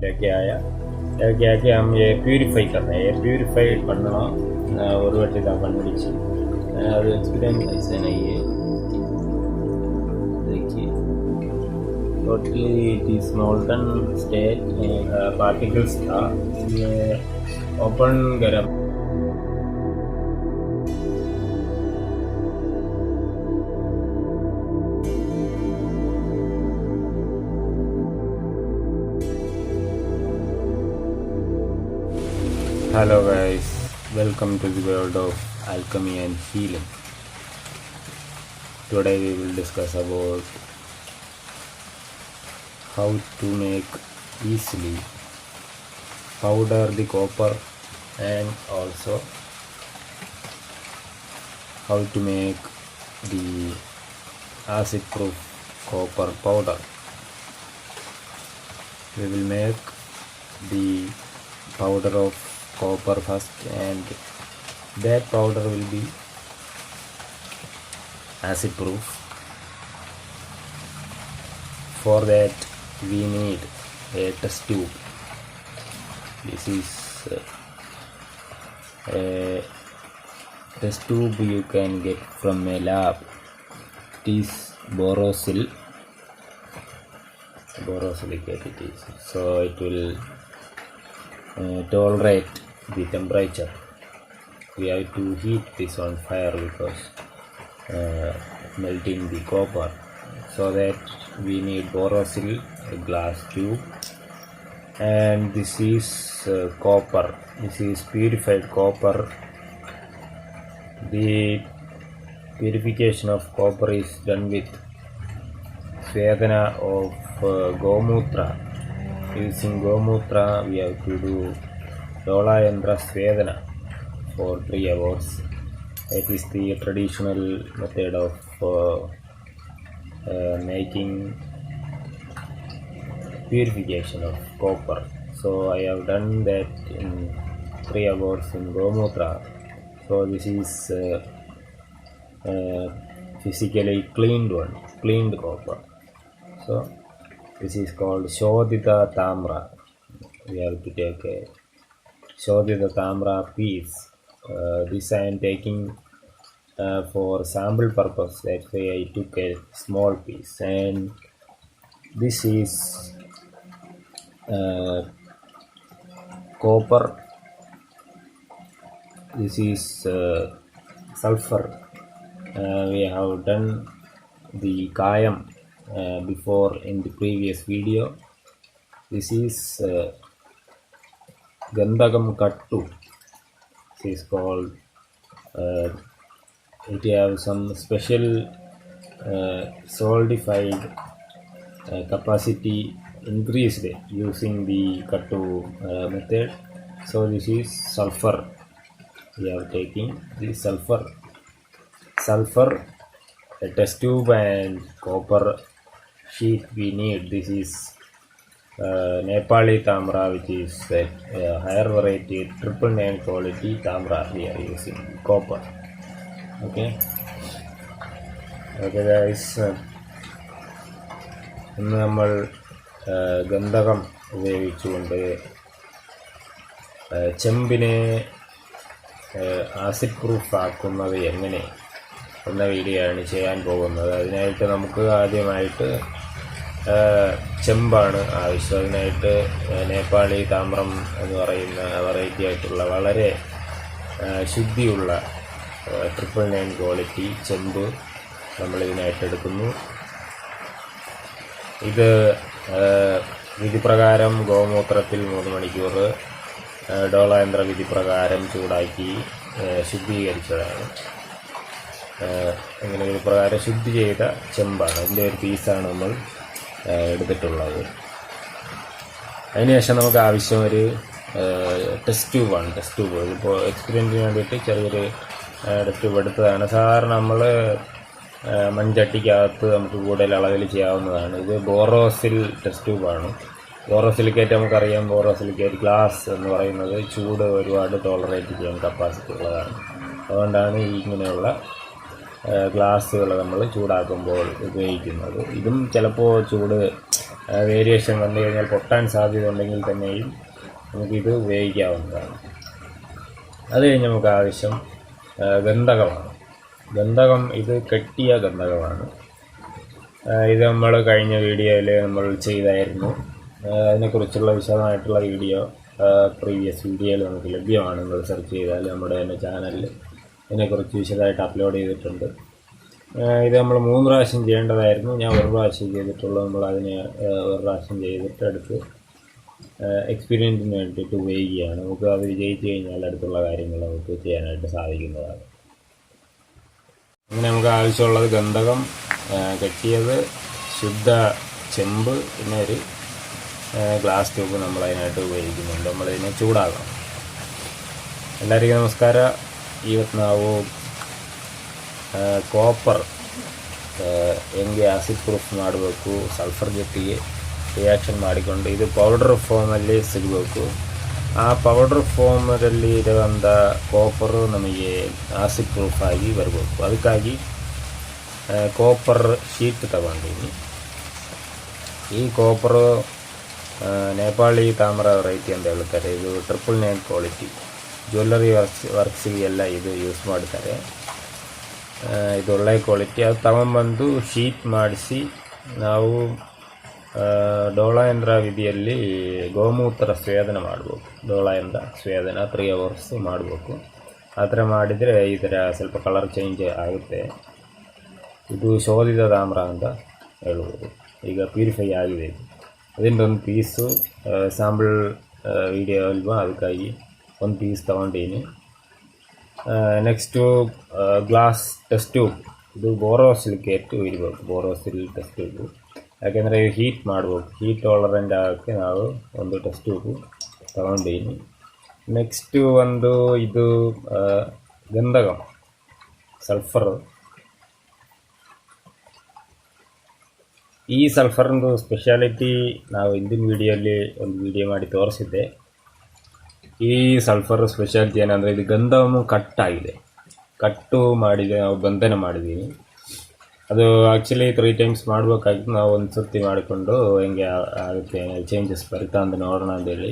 क्या आया क्या कि हम ये प्यूरीफाई कर रहे हैं, ये प्यूरीफाई करना और वटी का कंडीची अब एक्सपीरियंस ऐसे नहीं है। देखिए totally it is molten state particles था, ये ओपन गरम Hello guys, welcome to the world of Alchemy and Healing. Today we will discuss about how to make easily powder the copper and also how to make the acid-proof copper powder. We will make the powder of copper first, and that powder will be acid proof. For that we need a test tube. This is a test tube you can get from a lab. It is borosilicate it is, so it will tolerate the temperature. We have to heat this on fire because melting the copper, so that we need borosil, a glass tube, and this is copper. This is purified copper. The purification of copper is done with svedana of gomutra. Using gomutra we have to do Dolayandra Svedana for 3 hours. It is the traditional method of making purification of copper. So I have done that in 3 hours in Gomutra. So this is physically cleaned copper. So this is called Shodhita Tamra. We have to take a Shodhita Tamra piece. This I am taking for sample purpose. That's why I took a small piece. And this is copper. This is sulphur. We have done the kayam before in the previous video. This is Gandhaka kattu. This is called. It have some special solidified capacity increased using the kattu method. So this is sulphur. We are taking the sulphur, a test tube, and copper sheet we need. This is Nepali Tamra, which is a higher variety, 999 quality Tamra we are using, copper. Okay guys, ഇന്ന് നമ്മൾ ഗന്ധകം ഉപയോഗിച്ചുകൊണ്ട് ചെമ്പിനെ acid proof ആക്കുന്നത് എങ്ങനെ എന്ന video ആണ് ചെയ്യാൻ പോകുന്നത്. അതിനായിട്ട് നമുക്ക് ആദ്യമായിട്ട് ചെമ്പാണ് ആവശ്യം. അതിനായിട്ട് നേപ്പാളി താമ്രം എന്ന് പറയുന്ന വെറൈറ്റി ആയിട്ടുള്ള വളരെ ശുദ്ധിയുള്ള 999 ക്വാളിറ്റി ചെമ്പ് നമ്മളിതിനായിട്ട് എടുക്കുന്നു. ഇത് വിധിപ്രകാരം ഗോമൂത്രത്തിൽ 3 മണിക്കൂർ ഡോളയന്ത്ര വിധിപ്രകാരം ചൂടാക്കി ശുദ്ധീകരിച്ചതാണ്. അങ്ങനെ വിധിപ്രകാരം ശുദ്ധി ചെയ്ത ചെമ്പാണ്. അതിൻ്റെ ഒരു പീസാണ് നമ്മൾ എടുത്തിട്ടുള്ളത്. അതിനുശേഷം നമുക്ക് ആവശ്യം ഒരു ടെസ്റ്റ് ട്യൂബാണ്. ടെസ്റ്റ് ട്യൂബ് ഇതിപ്പോൾ എക്സ്പീരിയൻസിന് വേണ്ടിയിട്ട് ചെറിയൊരു ടെസ്റ്റ് ട്യൂബ് എടുത്തതാണ്. സാധാരണ നമ്മൾ മൺചട്ടിക്കകത്ത് നമുക്ക് കൂടുതൽ അളവിൽ ചെയ്യാവുന്നതാണ്. ഇത് ബോറോസിൽ ടെസ്റ്റ് ട്യൂബാണ്. ബോറോസിലിക്കേറ്റ് നമുക്കറിയാം. ബോറോസിലിക്കേറ്റ് ഗ്ലാസ് എന്ന് പറയുന്നത് ചൂട് ഒരുപാട് ടോളറേറ്റ് ചെയ്യാൻ കപ്പാസിറ്റി ഉള്ളതാണ്. അതുകൊണ്ടാണ് ഇങ്ങനെയുള്ള ഗ്ലാസ്സുകൾ നമ്മൾ ചൂടാക്കുമ്പോൾ ഉപയോഗിക്കുന്നത്. ഇതും ചിലപ്പോൾ ചൂട് വേരിയേഷൻ വന്നു കഴിഞ്ഞാൽ പൊട്ടാൻ സാധ്യത ഉണ്ടെങ്കിൽ തന്നെയും നമുക്കിത് ഉപയോഗിക്കാവുന്നതാണ്. അത് കഴിഞ്ഞ് നമുക്ക് ആവശ്യം ഗന്ധകമാണ്. ഗന്ധകം ഇത് കെട്ടിയ ഗന്ധകമാണ്. ഇത് നമ്മൾ കഴിഞ്ഞ വീഡിയോയിൽ നമ്മൾ ചെയ്തായിരുന്നു. അതിനെക്കുറിച്ചുള്ള വിശദമായിട്ടുള്ള വീഡിയോ പ്രീവിയസ് വീഡിയോയിൽ നമുക്ക് ലഭ്യമാണ്. നിങ്ങൾ സെർച്ച് ചെയ്താൽ നമ്മുടെ തന്നെ ചാനലിൽ ഇതിനെക്കുറിച്ച് വിശദമായിട്ട് അപ്ലോഡ് ചെയ്തിട്ടുണ്ട്. ഇത് നമ്മൾ 3 പ്രാവശ്യം ചെയ്യേണ്ടതായിരുന്നു. ഞാൻ 1 പ്രാവശ്യം ചെയ്തിട്ടുള്ളൂ. നമ്മൾ അതിനെ 1 പ്രാവശ്യം ചെയ്തിട്ട് അടുത്ത് എക്സ്പീരിയൻസിന് വേണ്ടിയിട്ട് ഉപയോഗിക്കുകയാണ്. നമുക്ക് അത് വിജയിച്ചു കഴിഞ്ഞാൽ അടുത്തുള്ള കാര്യങ്ങൾ നമുക്ക് ചെയ്യാനായിട്ട് സാധിക്കുന്നതാണ്. അങ്ങനെ നമുക്ക് ആവശ്യമുള്ളത് ഗന്ധകം കെട്ടിയത്, ശുദ്ധ ചെമ്പ്, പിന്നെ ഒരു ഗ്ലാസ് ട്യൂബ് നമ്മൾ അതിനായിട്ട് ഉപയോഗിക്കുന്നുണ്ട്. നമ്മളിതിനെ ചൂടാക്കണം. ಎಲ್ಲರಿಗೂ ನಮಸ್ಕಾರ. ಇವತ್ತು ನಾವು ಕಾಪರ್ ಹೆಂಗೆ ಆಸಿಡ್ ಪ್ರೂಫ್ ಮಾಡಬೇಕು, ಸಲ್ಫರ್ ಜೊತೆಗೆ ರಿಯಾಕ್ಷನ್ ಮಾಡಿಕೊಂಡು ಇದು ಪೌಡರ್ ಫಾರ್ಮಲ್ಲಿ ಸಿಗಬೇಕು. ಆ ಪೌಡರ್ ಫಾರ್ಮಲ್ಲಿ ಇರುವಂಥ ಕಾಪರು ನಮಗೆ ಆಸಿಡ್ ಪ್ರೂಫ್ ಆಗಿ ಬರಬೇಕು. ಅದಕ್ಕಾಗಿ ಕಾಪರ್ ಶೀಟ್ ತಗೊಂಡಿನಿ. ಈ ಕಾಪರು ನೇಪಾಳಿ ತಾಮ್ರ ವೆರೈಟಿ ಅಂತ ಹೇಳ್ತಾರೆ. ಇದು 999 ಕ್ವಾಲಿಟಿ. ಜ್ಯುವೆಲ್ಲರಿ ವರ್ಕ್ಸಿಗೆಲ್ಲ ಇದು ಯೂಸ್ ಮಾಡ್ತಾರೆ. ಇದು ಒಳ್ಳೆಯ ಕ್ವಾಲಿಟಿ. ಅದು ತಗೊಂಬಂದು ಶೀಟ್ ಮಾಡಿಸಿ ನಾವು ಡೋಳಯಂತ್ರ ವಿಧಿಯಲ್ಲಿ ಗೋಮೂತ್ರ ಸ್ವೇದನ ಮಾಡಬೇಕು. ಡೋಳಯಂತ್ರ ಸ್ವೇದನ 3 hours ಮಾಡಬೇಕು. ಆ ಥರ ಮಾಡಿದರೆ ಈ ಥರ ಸ್ವಲ್ಪ ಕಲರ್ ಚೇಂಜ್ ಆಗುತ್ತೆ. ಇದು ಶೋಧಿತ ತಾಮ್ರ ಅಂತ ಹೇಳ್ಬೋದು. ಈಗ ಪ್ಯೂರಿಫೈ ಆಗಿದೆ. ಅದರಿಂದ ಒಂದು ಪೀಸು ಸ್ಯಾಂಪಲ್ ವಿಡಿಯೋ ಅಲ್ವಾ, ಅದಕ್ಕಾಗಿ ಒಂದು ಪೀಸ್ ತೊಗೊಂಡೀನಿ. Next glass test tube. ಇದು ಬೋರೋಸಿಲಿಕೇಟು ಇರಬೇಕು. ಬೋರೋಸಿಲ್ ಟೆಸ್ಟ್ ಟ್ಯೂಬು, ಯಾಕೆಂದರೆ ಹೀಟ್ ಮಾಡ್ಬೇಕು. ಹೀಟ್ ಟಾಲರೆಂಟ್ ಆಗೋಕ್ಕೆ ನಾವು ಒಂದು ಟೆಸ್ಟ್ ಟ್ಯೂಬು ತೊಗೊಂಡೀನಿ. ನೆಕ್ಸ್ಟು ಒಂದು ಇದು ಗಂಧಕಂ, ಸಲ್ಫರ್. ಈ ಸಲ್ಫರ್ದು ಸ್ಪೆಷಾಲಿಟಿ ನಾವು ಹಿಂದಿನ ವಿಡಿಯೋಲ್ಲಿ ಒಂದು ವಿಡಿಯೋ ಮಾಡಿ ತೋರಿಸಿದ್ದೆ. ಈ ಸಲ್ಫರ್ ಸ್ಪೆಷಾಲಿಟಿ ಏನಂದರೆ ಇದು ಗಂಧಕಂ ಕಟ್ಟಾಗಿದೆ, ಕಟ್ಟು ಮಾಡಿದೆ, ನಾವು ಬಂಧನ ಮಾಡಿದ್ದೀವಿ. ಅದು ಆ್ಯಕ್ಚುಲಿ 3 times ಮಾಡಬೇಕಾಗಿತ್ತು. ನಾವು ಒಂದು ಸರ್ತಿ ಮಾಡಿಕೊಂಡು ಹೆಂಗೆ ಆಗುತ್ತೆ, ಚೇಂಜಸ್ ಬರುತ್ತಾ ಅಂತ ನೋಡೋಣ ಅಂತೇಳಿ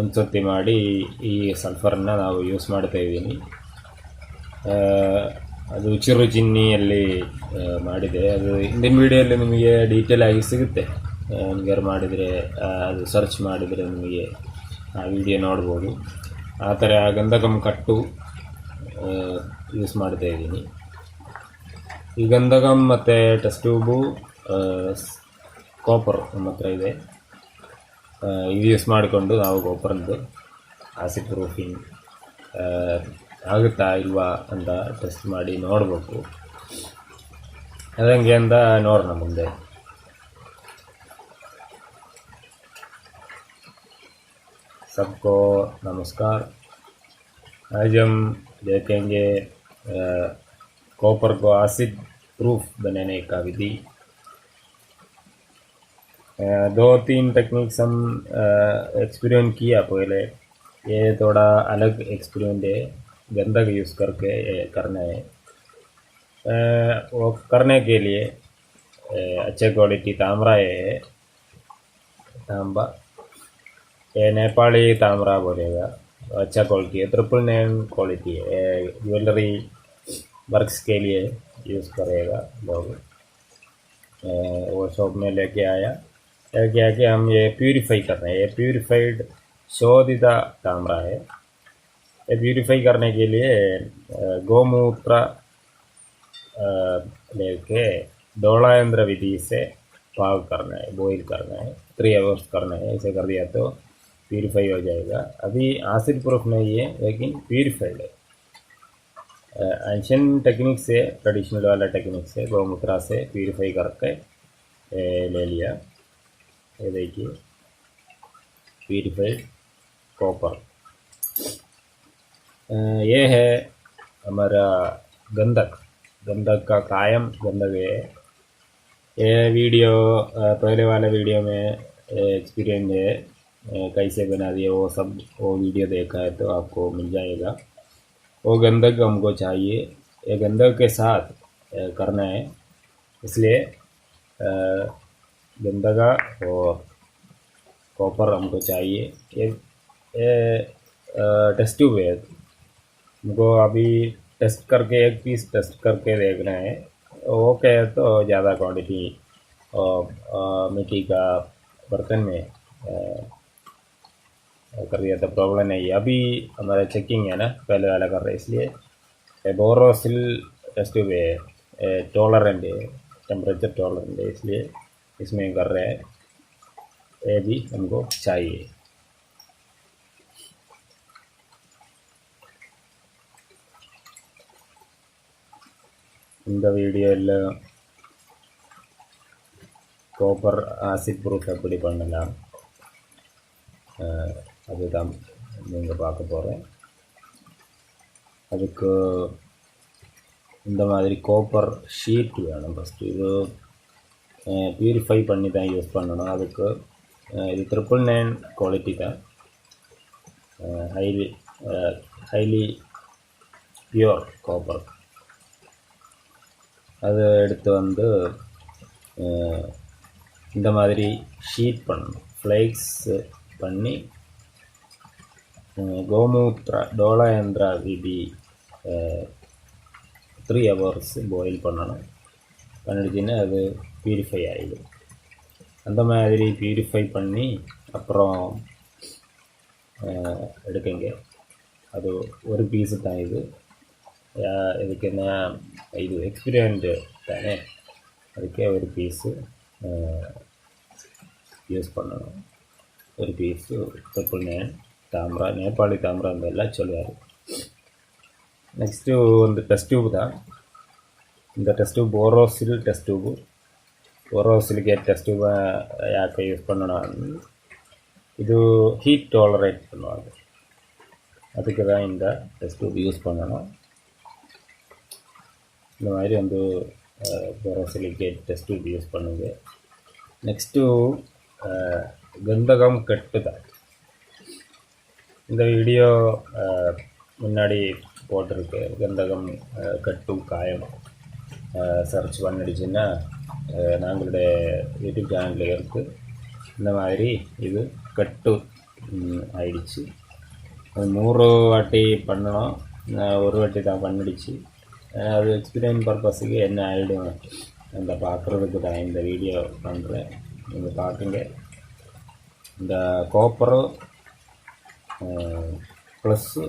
ಒಂದು ಸರ್ತಿ ಮಾಡಿ ಈ ಸಲ್ಫರನ್ನು ನಾವು ಯೂಸ್ ಮಾಡ್ತಾಯಿದ್ದೀನಿ. ಅದು ಚಿರು ಚಿನ್ನಿಯಲ್ಲಿ ಮಾಡಿದೆ. ಅದು ಹಿಂದಿನ ವೀಡಿಯೋಲ್ಲಿ ನಿಮಗೆ ಡೀಟೇಲ್ ಆಗಿ ಸಿಗುತ್ತೆ. ನಿಮ್ಗೆ ಮಾಡಿದರೆ ಅದು ಸರ್ಚ್ ಮಾಡಿದರೆ ನಿಮಗೆ ಆ ವಿಡಿಯೋ ನೋಡ್ಬೋದು. ಆ ಥರ ಗಂಧಕಂ ಕಟ್ಟು ಯೂಸ್ ಮಾಡ್ತಾಯಿದ್ದೀನಿ. ಈ ಗಂಧಕಂ ಮತ್ತು ಟೆಸ್ಟ್ ಟ್ಯೂಬು, ಕಾಪರ್ ನಮ್ಮ ಹತ್ರ ಇದೆ. ಇದು ಯೂಸ್ ಮಾಡಿಕೊಂಡು ನಾವು ಕಾಪರ್ದು ಆಸಿಡ್ ಪ್ರೂಫಿಂಗ್ ಆಗುತ್ತಾ ಇಲ್ವಾ ಅಂತ ಟೆಸ್ಟ್ ಮಾಡಿ ನೋಡಬೇಕು. ಅದಂಗೆ ಅಂತ ನೋಡೋಣ ಮುಂದೆ. सबको नमस्कार. आज हम देखेंगे कॉपर को एसिड प्रूफ बनाने का विधि. 2-3 टेक्निक्स हम एक्सपेरिमेंट किया पहले. ये थोड़ा अलग एक्सपेरिमेंट है, गंधक यूज़ करके करना है. वो करने के लिए अच्छे क्वालिटी ताम्रा है, तांबा. ये नेपाली ताम्रा बोलेगा, अच्छा क्वालिटी है. 999 क्वालिटी है. ज्वेलरी वर्क्स के लिए यूज़ करेगा लोग. वो शॉप में लेके आया. लेके आके हम ये प्यूरीफाई कर रहे हैं. ये प्यूरीफाइड शोधित ताम्रा है. ये प्यूरीफाई करने के लिए गोमूत्र लेके डोलायंत्र विधि से पाक करना है, बॉईल करना है. 3 hours करना है. ऐसे कर दिया तो प्यूरीफाई हो जाएगा. अभी एसिड प्रूफ नहीं है, लेकिन प्यूरीफाइड है. एंशियंट टेक्निक से, ट्रेडिशनल वाला टेक्निक से गोमूत्र से प्यूरीफाई करके ले लिया. ये देखिए प्यूरीफाइड कॉपर. ये है हमारा गंधक. गंधक का कायम गंधक है. ये वीडियो पहले वाले वीडियो में एक्सपीरियंस है, कैसे बना दिए वो सब, वो वीडियो देखा है तो आपको मिल जाएगा. वो गंधक हमको चाहिए. ये गंधक के साथ करना है, इसलिए गंधका और कॉपर हमको चाहिए। ये टेस्ट ट्यूब है, हमको अभी टेस्ट करके एक पीस टेस्ट करके देखना है। ओके है तो ज़्यादा क्वांटिटी मिट्टी का बर्तन में कर दिया तो प्रॉब्लम नहीं है। अभी हमारा चेकिंग है ना, पहले वाला कर रहे हैं, इसलिए बोरोसिल टेस्ट ट्यूब है, टॉलरेंट है, टेम्परेचर टॉलरेंट है, इसलिए इसमें कर रहे हैं। ये भी हमको चाहिए। இந்த வீடியோவில் காப்பர் ஆசிட் ப்ரூஃப் எப்படி பண்ணலாம் அதுதான் நீங்கள் பார்க்க போகிறேன். அதுக்கு இந்த மாதிரி காப்பர் ஷீட் வேணும். ஃபஸ்ட்டு இது பியூரிஃபை பண்ணி தான் யூஸ் பண்ணணும். அதுக்கு இது 999 குவாலிட்டி தான், ஹைலி பியூர் காப்பர். அதை எடுத்து வந்து இந்த மாதிரி ஷீட் பண்ணணும், ஃப்ளேக்ஸ் பண்ணி கோமூத்ரா டோலயந்திரா விதி 3 hours பாயில் பண்ணணும். பண்ணிடுச்சுன்னா அது பியூரிஃபை ஆகிடும். அந்த மாதிரி பியூரிஃபை பண்ணி அப்புறம் எடுக்குங்க. அது ஒரு பீஸு தான் இது. இதுக்கு என்ன இது எக்ஸ்பீரியன்ட் தானே, அதுக்கே ஒரு பீஸு யூஸ் பண்ணணும். ஒரு பீஸு 999 தாமிரா, நேபாளி தாமிரா அந்த எல்லாம் சொல்லுவார். ನೆಕ್ಸ್ಟು ಒಂದು ಟೆಸ್ಟ್ ಟ್ಯೂಬ್ தான். இந்த test tube Borosil test tube. போரோசிலிக்கு டெஸ்ட் டியூபை யாருக்கு யூஸ் பண்ணணும், இது ஹீட் டாலரேட் பண்ணுவாங்க, அதுக்கு தான் இந்த டெஸ்ட் டியூப் யூஸ் பண்ணணும். இந்த மாதிரி வந்து போரோசிலிகேட் டெஸ்ட் டியூப் யூஸ் பண்ணுங்க. நெக்ஸ்ட்டு கந்தகம் கட்டு தான். இந்த வீடியோ முன்னாடி போட்டிருக்கு. கந்தகம் கட்டு காயம் சர்ச் பண்ணிடுச்சுன்னா நாங்களுடைய யூடியூப் சேனலில் இருக்குது. இந்த மாதிரி இது கட்டு ஆயிடுச்சு. அது 100 வாட்டி பண்ணணும், ஒரு வாட்டி தான் பண்ணிடுச்சு. அது எக்ஸ்பீரியன்ஸ் பர்பஸுக்கு என்ன ஆகிடும் அந்த பார்க்குறதுக்கு தான் இந்த வீடியோ பண்ணுறேன். நீங்கள் பார்க்குங்க. இந்த காப்பரு ப்ளஸ்ஸு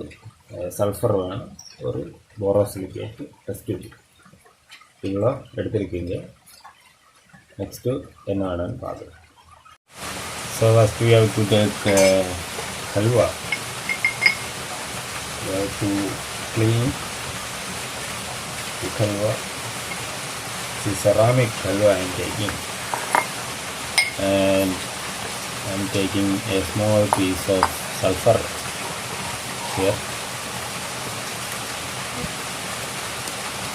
சல்ஃபர் வேணும், ஒரு போரோசிலிகேட் டெஸ்ட் டியூப் இவ்வளோ எடுத்துருக்கீங்க. நெக்ஸ்ட்டு என்ன வேணும்னு பார்க்கலாம். So first we have to take halwa. We have to clean the halwa. This is ceramic halwa I am taking, and I am taking a small piece of sulphur here.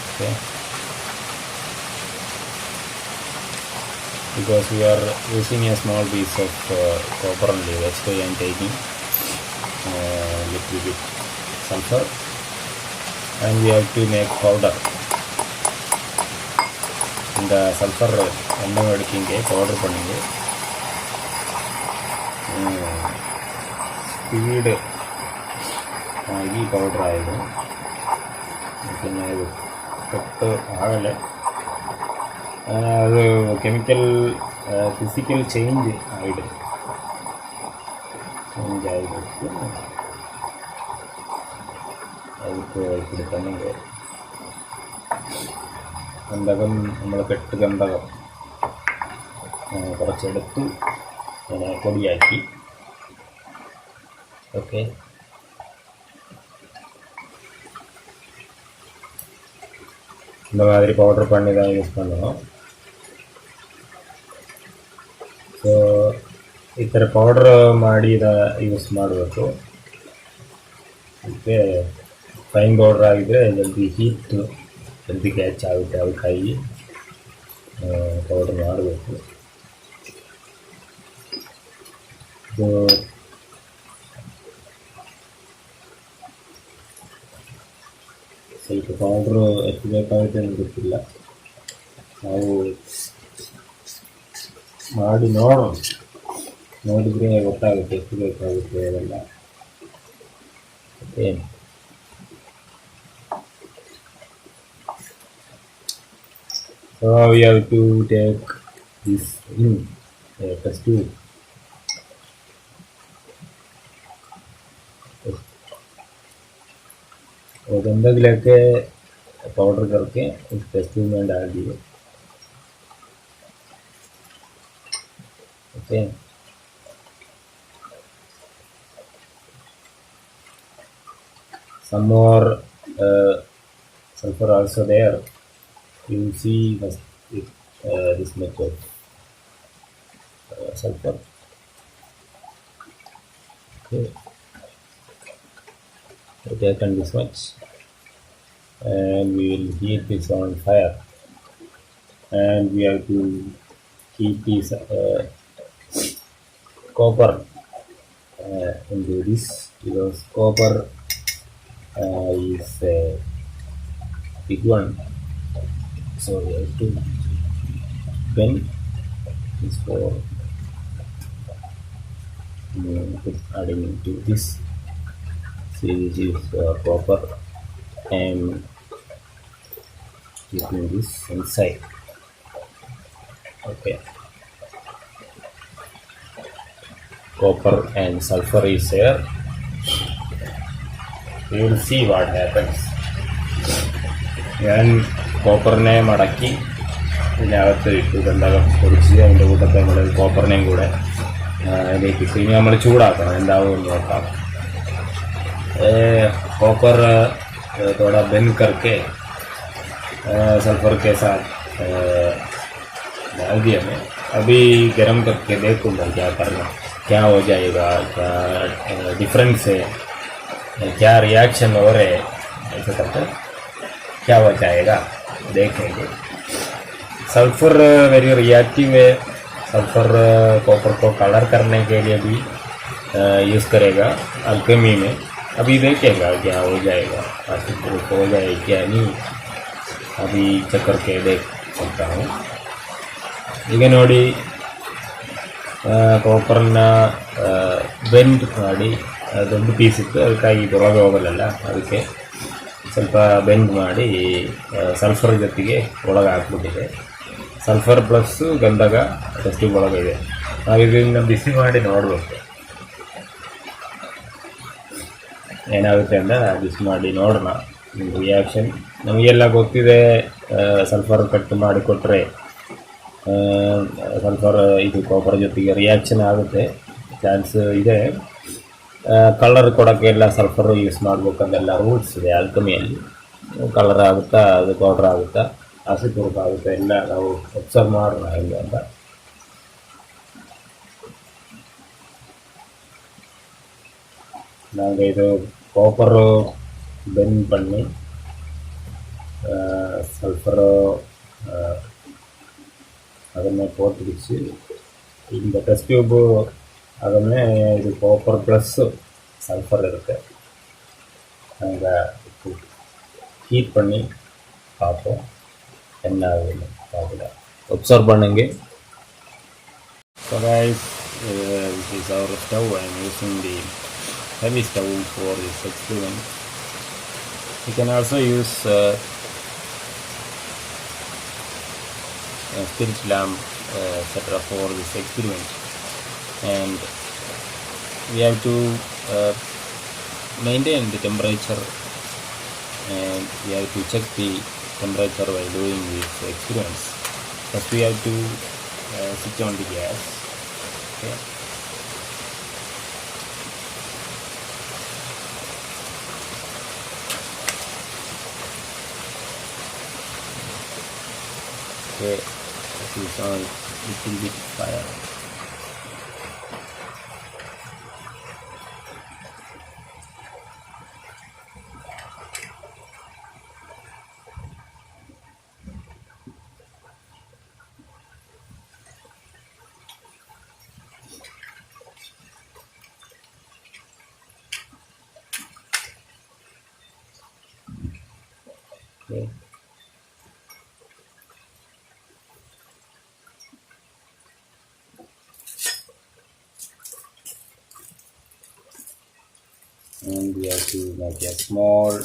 Okay. Because we are using a small piece of copper only, that's why I am taking little bit sulphur, and we have to make powder. இந்த sulphur எண்ணெய் எடுக்கிங்க, powder பண்ணிங்க. Speed ஆகி powder ஆகிடும். പിന്നെ இது கட்டு ஆகலை, அது chemical physical change ஆகிடும். அதுக்கு இப்படி பண்ணுங்க. ഗന്ധകം നമ്മൾ കെട്ട് ഗന്ധകം കുറച്ചെടുത്ത് പൊടിയാക്കി. ഓക്കെ, இந்த மாதிரி பவுடர் பண்ணி தான் யூஸ் பண்ணணும். ಸೊ ಈ ಥರ ಪೌಡ್ರ್ ಮಾಡಿ ಯೂಸ್ ಮಾಡಬೇಕು. ಅದಕ್ಕೆ ಫೈನ್ ಪೌಡ್ರ್ ಆಗಿದ್ದರೆ ಜಲ್ದಿ ಹೀಟ್ ಜಲ್ದಿ ಕ್ಯಾಚ್ ಆಗುತ್ತೆ, ಅದಕ್ಕಾಗಿ ಪೌಡ್ರ್ ಮಾಡಬೇಕು. ಇದು ಸ್ವಲ್ಪ ಪೌಡ್ರು ಎಷ್ಟು ಬೇಕಾಗುತ್ತೆ ಅಂತ ಗೊತ್ತಿಲ್ಲ. ನಾವು ಮಾಡಿ ನೋಡೋಣ, ನೋಡಿದರೆ ಗೊತ್ತಾಗುತ್ತೆ ಎಷ್ಟು ಬೇಕಾಗುತ್ತೆ ಅದೆಲ್ಲ. Okay, so we have to take this in test tube. और गंदक लेके पाउडर करके इस टेस्ट ट्यूब में डाल दिए. Okay, some more sulfur also there. You will see this much of sulfur. Okay, we take on this much and we will heat this on fire, and we have to keep this copper into this, because copper is a big one, so we have to bend this for adding into this. See, this is copper and keeping this inside. Okay, copper and sulfur is there. We will see what happens. ഞാൻ കോപ്പറിനെ മടക്കി ഇതിനകത്ത് ഇട്ടു, ഗന്ധകം പൊടിച്ച് അതിൻ്റെ കൂട്ടത്തിൽ നമ്മൾ കോപ്പറിനെയും കൂടെ അതിലേക്ക് ഇട്ട് ഇനി നമ്മൾ ചൂടാക്കണം, എന്താവും നോക്കാം. कॉपर थोड़ा बेंड करके सल्फर के साथ डाल दिया मैं. अभी गर्म करके देखूँगा क्या करना, क्या हो जाएगा, क्या डिफरेंस है, क्या रिएक्शन हो रहे हैं, ऐसा करके क्या हो जाएगा देखेंगे. सल्फर वेरी रिएक्टिव है. सल्फर कॉपर को कलर करने के लिए भी यूज़ करेगा अल्केमी में. अभी देखेगा क्या हो जाएगा, एसिडप्रूफ हो जाए क्या नहीं, अभी चेक करके देख सकता हूँ. ಈಗ ನೋಡಿ, ಕಾಪರ್ನ ಬೆಂಡ್ ಮಾಡಿ ದೊಡ್ಡ ಪೀಸ್ ಇತ್ತು, ಅದಕ್ಕಾಗಿ ಹೊರಗೆ ಹೋಗಲ್ಲ, ಅದಕ್ಕೆ ಸ್ವಲ್ಪ ಬೆಂಡ್ ಮಾಡಿ ಸಲ್ಫರ್ ಜೊತೆಗೆ ಒಳಗೆ ಹಾಕ್ಬಿಟ್ಟಿದೆ. ಸಲ್ಫರ್ ಪ್ಲಸ್ ಗಂಧಕ ಟೆಸ್ಟ್ ಟ್ಯೂಬ್ ಒಳಗಿದೆ. ನಾವು ಇದನ್ನು ಬಿಸಿ ಮಾಡಿ ನೋಡಬೇಕು ಏನಾಗುತ್ತೆ ಅಂತ. ಬಿಸಿ ಮಾಡಿ ನೋಡೋಣ ರಿಯಾಕ್ಷನ್. ನಮಗೆಲ್ಲ ಗೊತ್ತಿದೆ, ಸಲ್ಫರ್ ಕಟ್ ಮಾಡಿಕೊಟ್ರೆ ಸಲ್ಫರ್ ಇದು ಕಾಪರ್ ಜೊತೆಗೆ ರಿಯಾಕ್ಷನ್ ಆಗುತ್ತೆ, ಚಾನ್ಸ್ ಇದೆ. ಕಲರ್ ಕೊಡೋಕ್ಕೆಲ್ಲ ಸಲ್ಫರ್ ಯೂಸ್ ಮಾಡ್ಬೇಕಂತೆಲ್ಲ ರೂಲ್ಸ್ ಇದೆ ಆಲ್ಕಮಿಯಲ್ಲಿ. ಕಲರ್ ಆಗುತ್ತಾ, ಅದು ಪೌಡ್ರ್ ಆಗುತ್ತಾ, ಆಸಿಡ್ಪ್ರೂಫ್ ಆಗುತ್ತೆ, ಎಲ್ಲ ನಾವು ಒಬ್ಸರ್ವ್ ಮಾಡೋಣ ಹೆಂಗೆ ಅಂತ. நாங்கள் இது காப்பரு பெண்ட் பண்ணி சல்ஃபரோ ಅದನ್ನೇ போட்டுடுச்சு. இந்த டெஸ்ட் டியூபு ಅದನ್ನೇ ಇದು ಕಾಪರ್ ಪ್ಲಸ್ சல்ஃபர் இருக்கு. நாங்கள் ஹீட் பண்ணி பார்ப்போம் என்ன ஆகுதுன்னு பார்க்கலாம். ஒப்சர்வ் பண்ணுங்க. So guys, this is our stove. I am using the heavy stove for this experiment. You can also use a spirit lamp etc. for this experiment, and we have to maintain the temperature, and we have to check the temperature while doing these experiments. First we have to switch on the gas. Okay. Okay, this is on little bit fire. Okay. and we have to make a small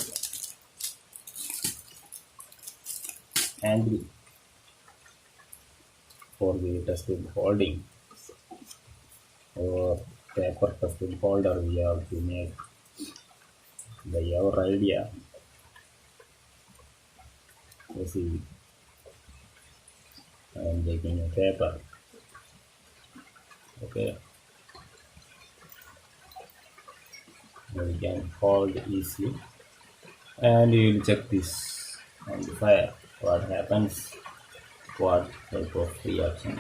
handle for the test tube holding or paper test tube holder. We have to make by our idea. You see, I am taking a paper. Okay, we can hold easily, and we will check this on the fire. What happens? What type of reaction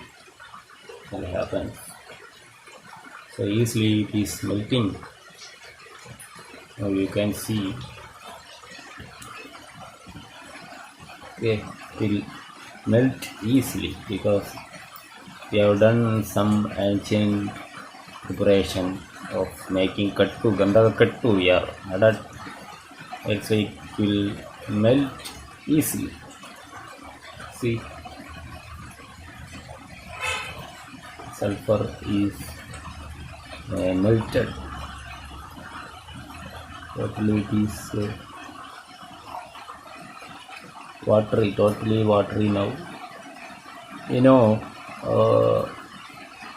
will happen? So easily it is melting. Now you can see. Okay, it will melt easily because we have done some ancient preparation of making kattu, Gandhaka kattu. We are added. So it will melt easily. See, sulphur is melted. Totally it is watery, totally watery now. You know,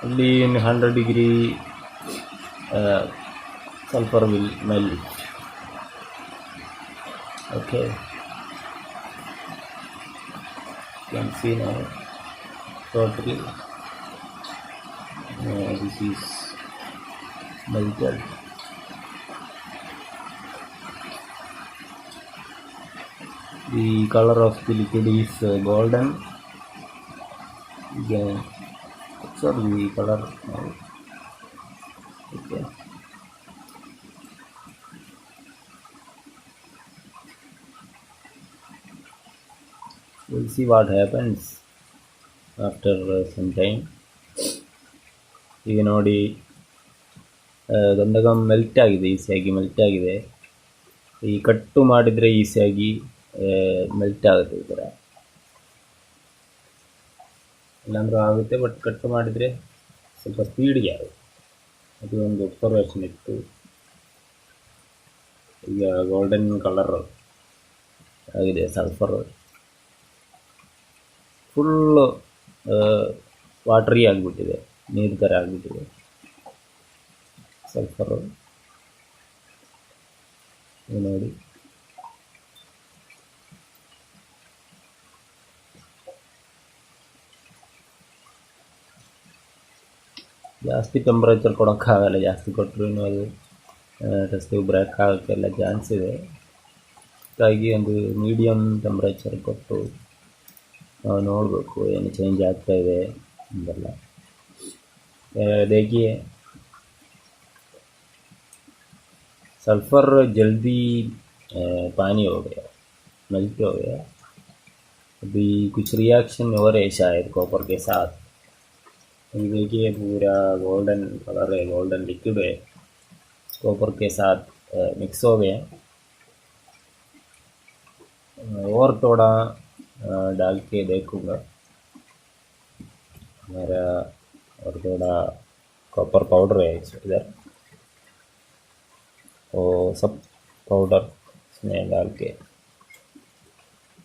only in 100-degree sulphur will melt. Okay, you can see now totally this is melted. The color of the liquid is golden. You can observe the color now. Okay. We'll see what happens after some time. ಈಗ ನೋಡಿ ಗಂಧಕ melt ಆಗಿದೆ, ಈಸಿಯಾಗಿ melt ಆಗಿದೆ. ಈ ಕಟ್ಟು ಮಾಡಿದರೆ ಈಸಿಯಾಗಿ ಮೆಲ್ಟ್ ಆಗುತ್ತೆ ಈ ಥರ, ಇಲ್ಲಾಂದ್ರೂ ಆಗುತ್ತೆ. ಬಟ್ ಕಟ್ಟು ಮಾಡಿದರೆ ಸ್ವಲ್ಪ ಸ್ಪೀಡ್ಗೆ ಆಗುತ್ತೆ. ಅದು ಒಂದು ಒಬ್ಸರ್ವೇಷನ್ ಇತ್ತು. ಈಗ ಗೋಲ್ಡನ್ ಕಲರ್ ಆಗಿದೆ ಸಲ್ಫರ್, ಫುಲ್ಲು ವಾಟ್ರಿ ಆಗಿಬಿಟ್ಟಿದೆ, ನೀರು ಥರ ಆಗಿಬಿಟ್ಟಿದೆ ಸಲ್ಫರು. ನೋಡಿ, ಜಾಸ್ತಿ ಟೆಂಪ್ರೇಚರ್ ಕೊಡೋಕ್ಕಾಗಲ್ಲ. ಜಾಸ್ತಿ ಕೊಟ್ಟರು ಅದು ಟೆಸ್ಟ್ ಬ್ರೇಕ್ ಆಗೋಕ್ಕೆಲ್ಲ ಚಾನ್ಸ್ ಇದೆ. ಹಾಗಾಗಿ ಒಂದು ಮೀಡಿಯಮ್ ಟೆಂಪ್ರೇಚರ್ ಕೊಟ್ಟು ನಾವು ನೋಡಬೇಕು ಏನು ಚೇಂಜ್ ಆಗ್ತಾಯಿದೆ ಅಂತೆಲ್ಲ. देखिए सल्फ़र जल्दी पानी हो गया, मेल्ट हो गया. अभी कुछ रिएक्शन हो रहे शायद कॉपर के साथ. अभी देखिए पूरा गोल्डन कलर है, गोल्डन लिक्विड है, कॉपर के साथ मिक्स हो गया. और थोड़ा डाल के देखूँगा मेरा, और थोड़ा कॉपर पाउडर है इधर, वो सब पाउडर इसमें डाल के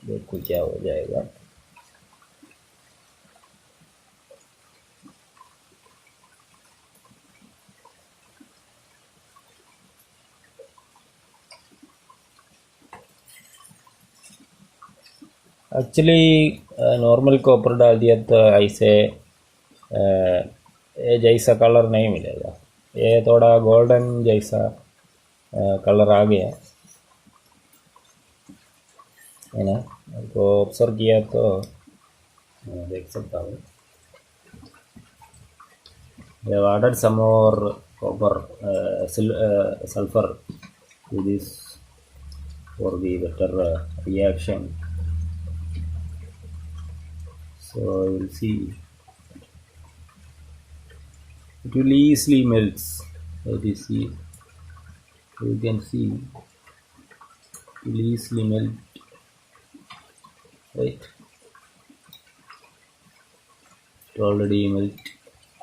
देखो क्या हो जाएगा. एक्चुअली नॉर्मल कॉपर डाल दिया तो ऐसे ये जैसा कलर नहीं मिलेगा. ये थोड़ा गोल्डन जैसा कलर आ गया है ना. आपको ऑब्जर्व किया तो देख सकता हूँ. I have added some more copper sulphur to this for the better reaction. So you will see it will easily melts. You can see it will easily melt, right? It already melt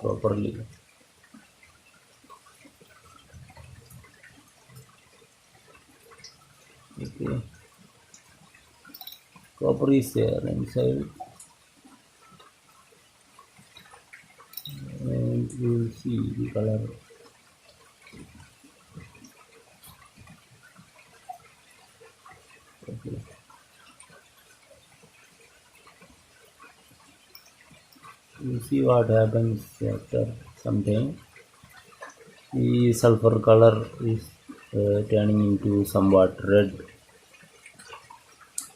properly. Okay, copper is there inside, and you will see the color. Okay, you see what happens after some time. The sulphur color is turning into somewhat red.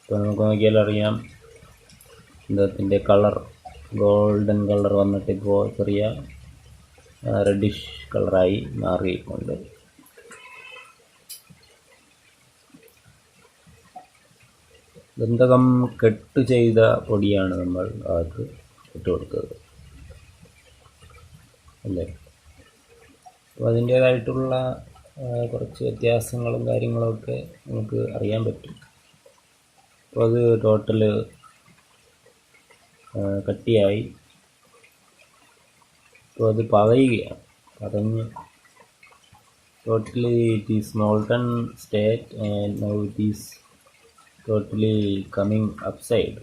ഇപ്പോൾ നമുക്ക് നോക്കിയാൽ അറിയാം ഇതിൻ്റെ colour golden colour വന്നിട്ട് ഇപ്പോൾ ചെറിയ reddish കളറായി മാറിയിട്ടുണ്ട്. ഗന്ധകം കെട്ട് ചെയ്ത പൊടിയാണ് നമ്മൾ അകത്ത് ഇട്ട് കൊടുത്തത് അല്ലേ. അപ്പോൾ അതിൻ്റേതായിട്ടുള്ള കുറച്ച് വ്യത്യാസങ്ങളും കാര്യങ്ങളൊക്കെ നമുക്ക് അറിയാൻ പറ്റും. അപ്പോൾ അത് ടോട്ടല് കട്ടിയായി. അപ്പോൾ അത് പതയുകയാണ്, പതഞ്ഞ് totally it is molten state and now it is totally coming upside.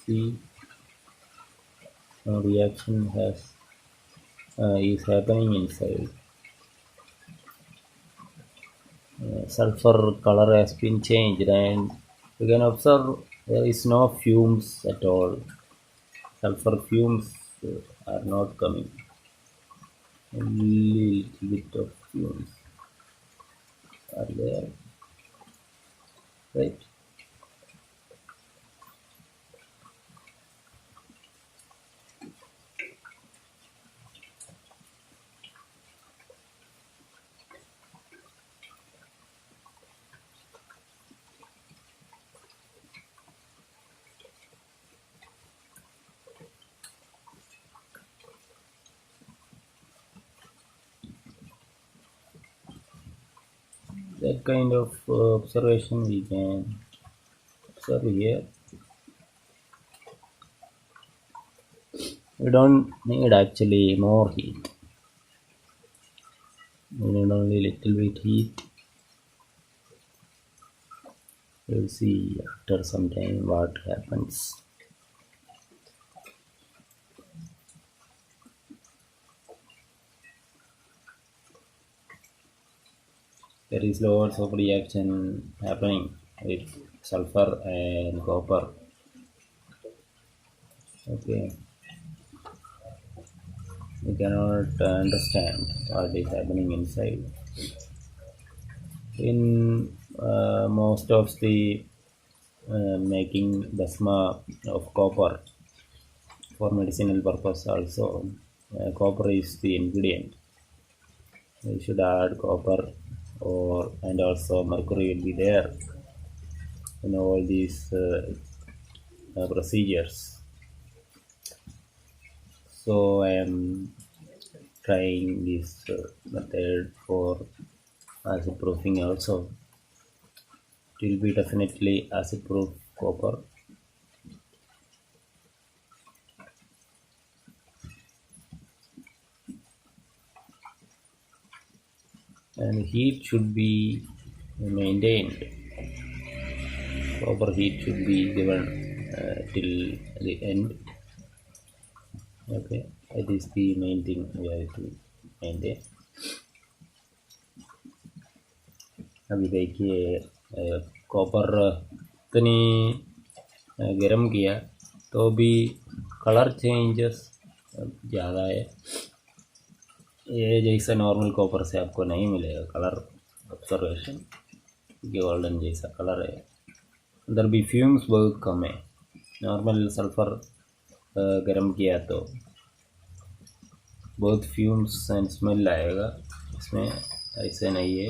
See, now reaction is happening inside. Sulphur color has been changed and you can observe there is no fumes at all. Sulphur fumes are not coming. Only little bit of fumes are there, right? That kind of observation we can observe here. We don't need actually more heat. We need only little bit heat. We'll see after some time what happens. There is lots of reaction happening with sulphur and copper. Okay, we cannot understand what is happening inside. In most of the making basma of copper for medicinal purpose also, copper is the ingredient. We should add copper and also mercury will be there in all these procedures. So I am trying this method for acid proofing also. It will be definitely acid proof copper. And heat should be maintained. Proper heat should be given till the end. Okay, that is the main thing we have to maintain. अभी देखिए copper इतनी गर्म किया तो भी colour changes ज़्यादा है. ये जैसा नॉर्मल कॉपर से आपको नहीं मिलेगा कलर ऑब्जर्वेशन, गोल्डन जैसा कलर है. अंदर भी फ्यूम्स बहुत कम है. नॉर्मल सल्फर गर्म किया तो बहुत फ्यूम्स एंड स्मेल आएगा, इसमें ऐसे नहीं है.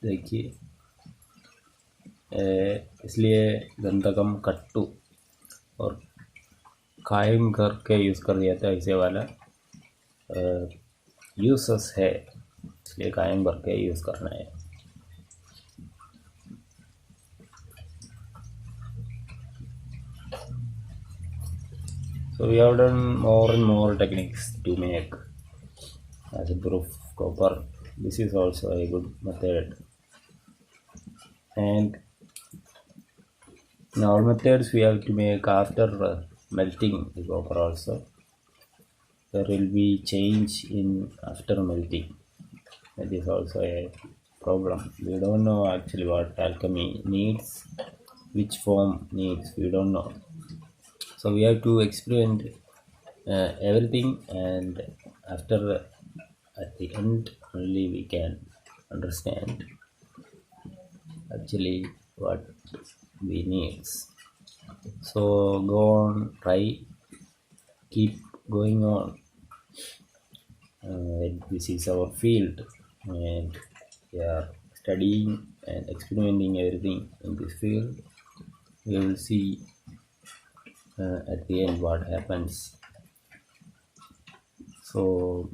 देखिए इसलिए गंधकम कट्टू और कायम करके यूज़ कर दिया था. ऐसे वाला यूसेस है, इसलिए कायम करके यूज़ करना है. So we have done more and more techniques to make acid proof copper This is also a good method. And in all methods we have to make after melting the copper also. There will be change in after melting. That is also a problem. We don't know actually what alchemy needs, which form needs, we don't know. So we have to experiment everything, and after at the end only we can understand actually what we need. So go on, try, keep going on. This is our field, and we are studying and experimenting everything in this field. We will see at the end what happens. So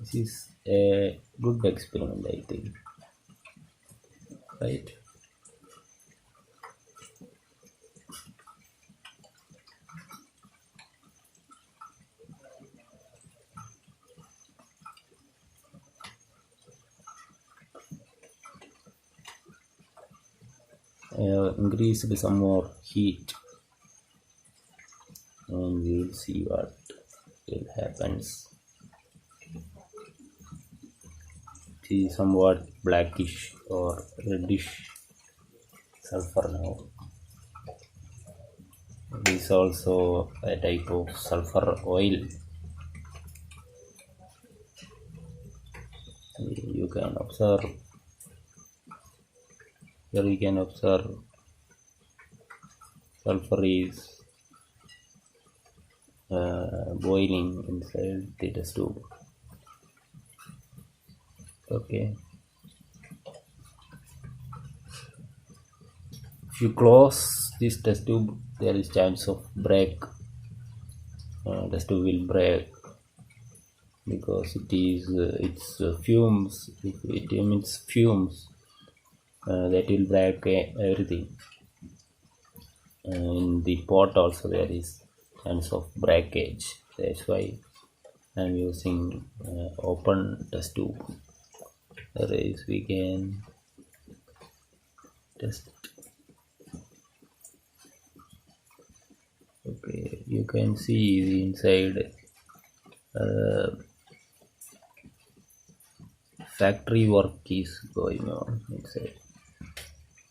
this is a good experiment, I think, right? Increased some more heat, and we will see what will happens. See somewhat blackish or reddish sulfur now. This is also a type of sulfur oil. You can observe here. You can observe sulfur is boiling inside the test tube. Okay, if you close this test tube, there is chance of break. Test tube will break because it is it's fumes. If it emits fumes, that will break everything. In the pot also there is chance of breakage. That's why I am using open test tube. Otherwise we can test. Okay, you can see the inside factory work is going on inside,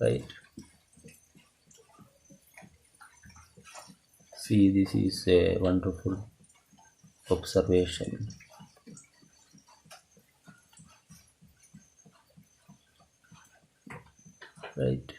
right? See, this is a wonderful observation. Right?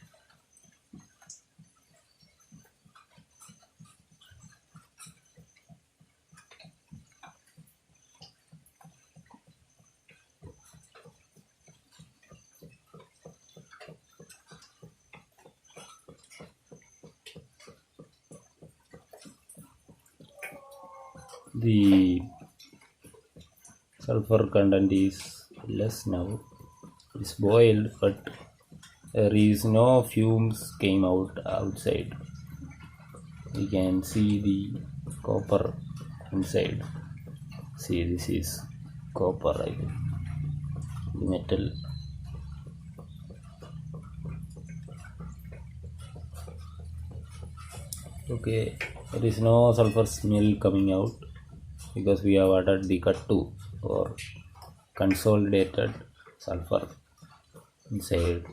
The sulfur content is less now. It's boiled, but there is no fumes came outside. We can see the copper inside. See, this is copper, I think. The metal. Okay, there is no sulfur smell coming out because we have added the kattu or consolidated sulfur inside.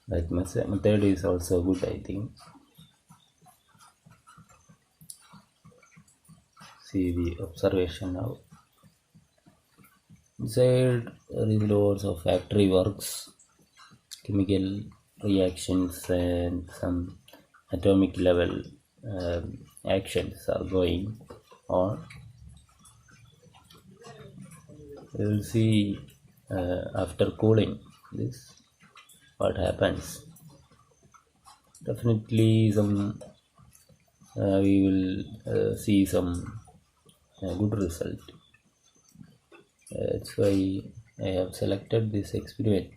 That method is also good, I think. See the observation now. Inside there is loads of factory works, chemical reactions, and some atomic level actions are going on. We will see after cooling this what happens. Definitely some we will see some good result. That's why I have selected this experiment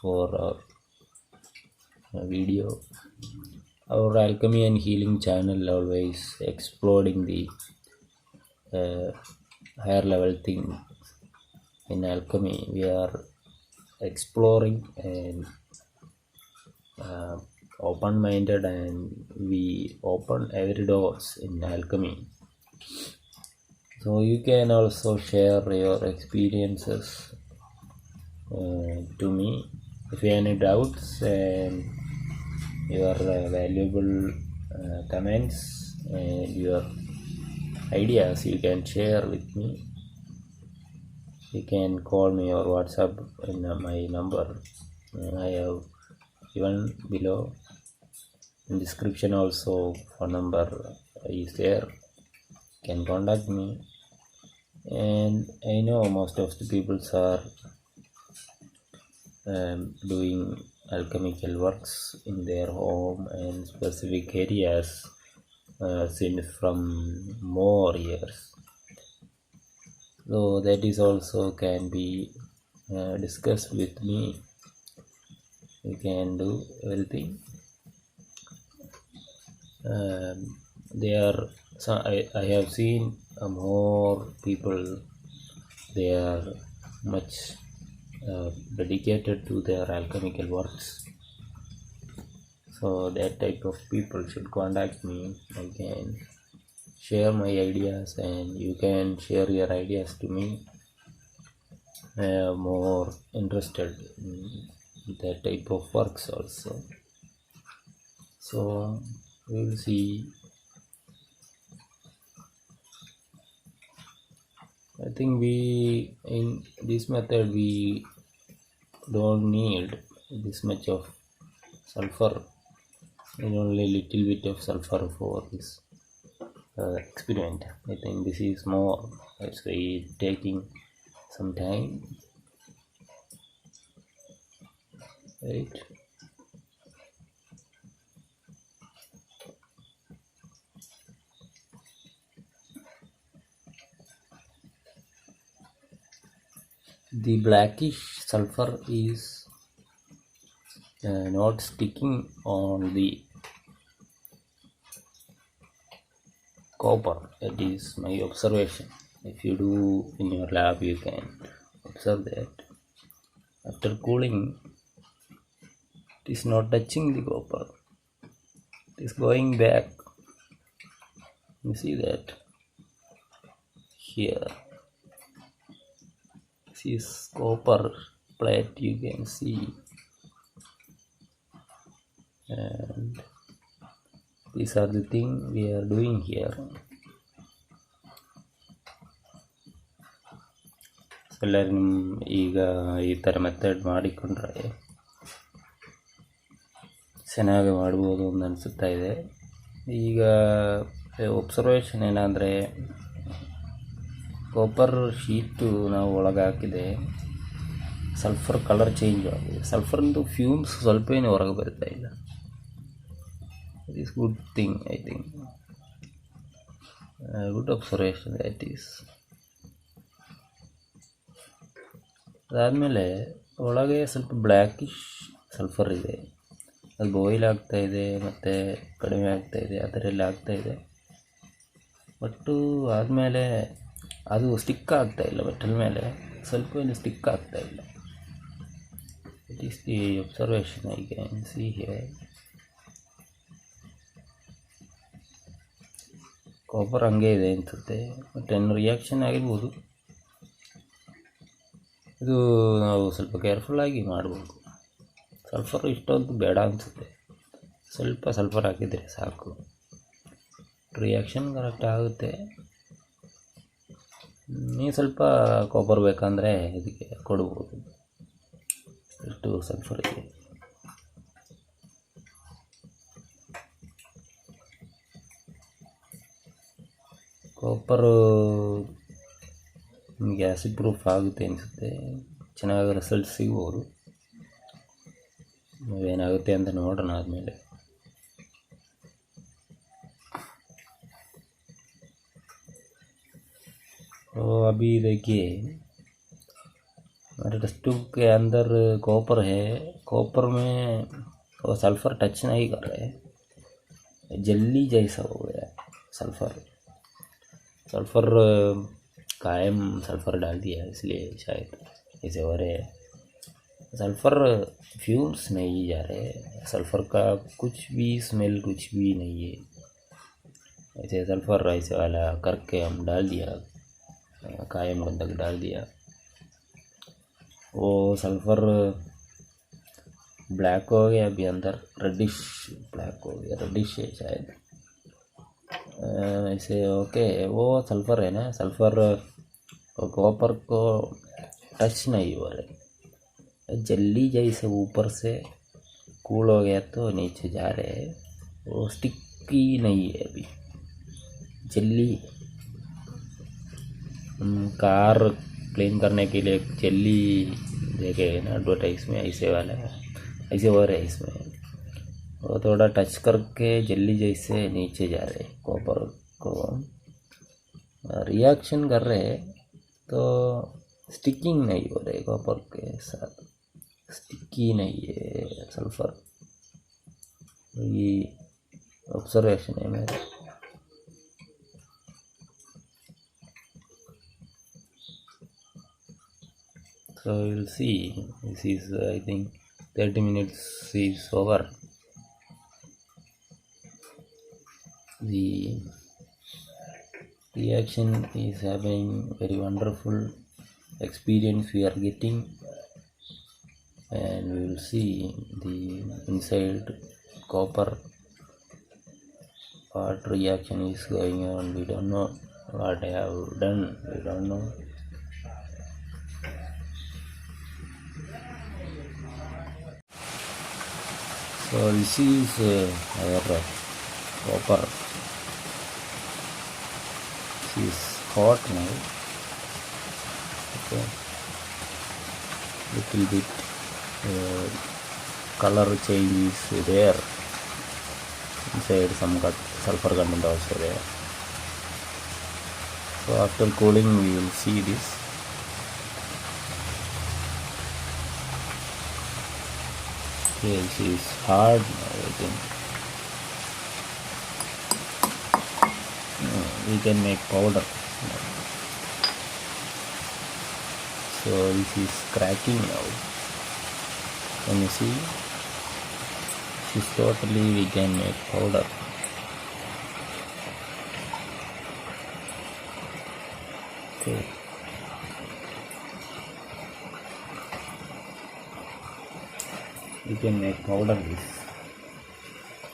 for our video. Our Alchemy and Healing channel always exploring the higher level thing in alchemy. We are exploring and open-minded, and we open every doors in alchemy. So you can also share your experiences to me. If you have any doubts and your valuable comments and your ideas, you can share with me. You can call me or WhatsApp in my number. I have given below. In description also phone number is there. You can contact me. And I know most of the people are doing alchemical works in their home and specific areas since from more years. So that is also can be discussed with me. You can do everything. I have seen more people. They are much dedicated to their alchemical works. So that type of people should contact me. I can share my ideas and you can share your ideas to me. I am more interested in that type of works also. So we will see. I think we in this method we don't need this much of sulfur, and only little bit of sulfur for this experiment. I think this is more, that's why it's taking some time, right? The blackish sulfur is not sticking on the copper. That is my observation. If you do in your lab, you can observe that after cooling it is not touching the copper, it is going back. You see that here, this is copper plate, you can see, and these are the things we are doing here. ಎಲ್ಲರೂ ಈಗ ಈ ಥರ method ಮಾಡಿಕೊಂಡ್ರೆ ಚೆನ್ನಾಗಿ ಮಾಡ್ಬೋದು ಅಂತ ಅನಿಸುತ್ತಾ ಇದೆ. ಈಗ ಒಬ್ಸರ್ವೇಷನ್ ಏನಂದರೆ, ಕಾಪರ್ ಶೀಟು ನಾವು ಒಳಗೆ ಹಾಕಿದೆ, ಸಲ್ಫರ್ ಕಲರ್ ಚೇಂಜ್ ಆಗಿದೆ. ಸಲ್ಫರ್ದು ಫ್ಯೂಮ್ಸ್ ಸ್ವಲ್ಪ ಏನು ಹೊರಗೆ ಬರ್ತಾ ಇಲ್ಲ. It is good thing, I think good observation that is. ಅದಾದಮೇಲೆ ಒಳಗೆ ಸ್ವಲ್ಪ ಬ್ಲ್ಯಾಕಿಶ್ ಸಲ್ಫರ್ ಇದೆ, ಅದು ಬಾಯ್ಲ್ ಆಗ್ತಾಯಿದೆ ಮತ್ತು ಕಡಿಮೆ ಆಗ್ತಾಯಿದೆ, ಆ ಥರ ಎಲ್ಲ ಆಗ್ತಾಯಿದೆ. ಬಟ್ಟು ಆದಮೇಲೆ ಅದು ಸ್ಟಿಕ್ ಆಗ್ತಾಯಿಲ್ಲ, ಮೆಟಲ್ ಮೇಲೆ ಸ್ವಲ್ಪ ಏನು ಸ್ಟಿಕ್ ಆಗ್ತಾಯಿಲ್ಲ. It is the observation I can see here. Copper ಹಂಗೆ ಇದೆ ಅನಿಸುತ್ತೆ, ಬಟ್ ಏನು ರಿಯಾಕ್ಷನ್ ಆಗಿರ್ಬೋದು. ಇದು ನಾವು ಸ್ವಲ್ಪ ಕೇರ್ಫುಲ್ಲಾಗಿ ಮಾಡ್ಬೋದು. ಸಲ್ಫರ್ ಇಷ್ಟೊಂದು ಬೇಡ ಅನಿಸುತ್ತೆ, ಸ್ವಲ್ಪ ಸಲ್ಫರ್ ಹಾಕಿದರೆ ಸಾಕು, ರಿಯಾಕ್ಷನ್ ಕರೆಕ್ಟ್ ಆಗುತ್ತೆ. ನೀವು ಸ್ವಲ್ಪ ಕಾಪರ್ ಬೇಕಂದರೆ ಇದಕ್ಕೆ ಕೊಡ್ಬೋದು, ಎಷ್ಟು ಸಲ್ಫರ್ ಇದೆ. ಕಾಪರು ನಿಮಗೆ ಆ್ಯಸಿಡ್ ಪ್ರೂಫ್ ಆಗುತ್ತೆ ಅನಿಸುತ್ತೆ, ಚೆನ್ನಾಗಿ ರಿಸಲ್ಟ್ ಸಿಗ್ಬೋದು. ಏನಾಗುತ್ತೆ ಅಂತ ನೋಡೋಣ ಆದಮೇಲೆ. तो अभी देखिए हमारे टेस्टों के अंदर कॉपर है, कॉपर में वो सल्फ़र टच नहीं कर रहे, जल्ली जैसा हो गया सल्फ़र कायम सल्फ़र डाल दिया इसलिए शायद इसे हो रहे है। सल्फ़र फ्यूम्स नहीं जा रहे, सल्फ़र का कुछ भी स्मेल कुछ भी नहीं है। ऐसे सल्फ़र ऐसे वाला करके हम डाल दिया, कायम गंधक डाल दिया। वो सल्फ़र ब्लैक हो गया, अभी अंदर रेडिश ब्लैक हो गया, रेडिश है शायद ऐसे। ओके, वो सल्फ़र है ना, सल्फ़र कॉपर को टच नहीं हो रहे, जल्दी जैसे ऊपर से कूल हो गया तो नीचे जा रहे हैं, वो स्टिकी नहीं है अभी, जल्दी। कार क्लीन करने के लिए जेली देखे ना एडवर्टाइज में, ऐसे वाला ऐसे हो रहा है इसमें। वो थोड़ा टच करके जेली जैसे नीचे जा रहे कॉपर को, रिएक्शन कर रहे तो स्टिकिंग नहीं हो रहे कॉपर के साथ, स्टिकी नहीं है सल्फ़र। ये ऑब्जर्वेशन है मेरा। So we'll see. This is I think 30 minutes is over. The reaction is happening, very wonderful experience we are getting, and we will see the inside copper what reaction is going on. We don't know what I have done, we don't know. So this is our copper. This is hot now. Okay, little bit color change is there. Inside some sulfur content also there. So after cooling we will see this. Okay, this is hard now, I think. We can make powder. So this is cracking now. Can you see? This is totally we can make powder. Okay. We can make powder this.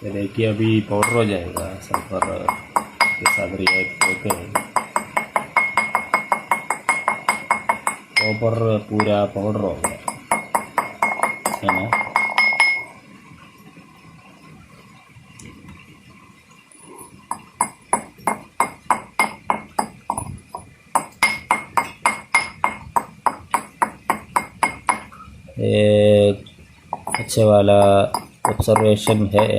ये देखिए अभी powder हो जाएगा sulphur के साथ react होकर copper पूरा powder हो गया है ना। एक अच्छे वाला ऑब्जर्वेशन है।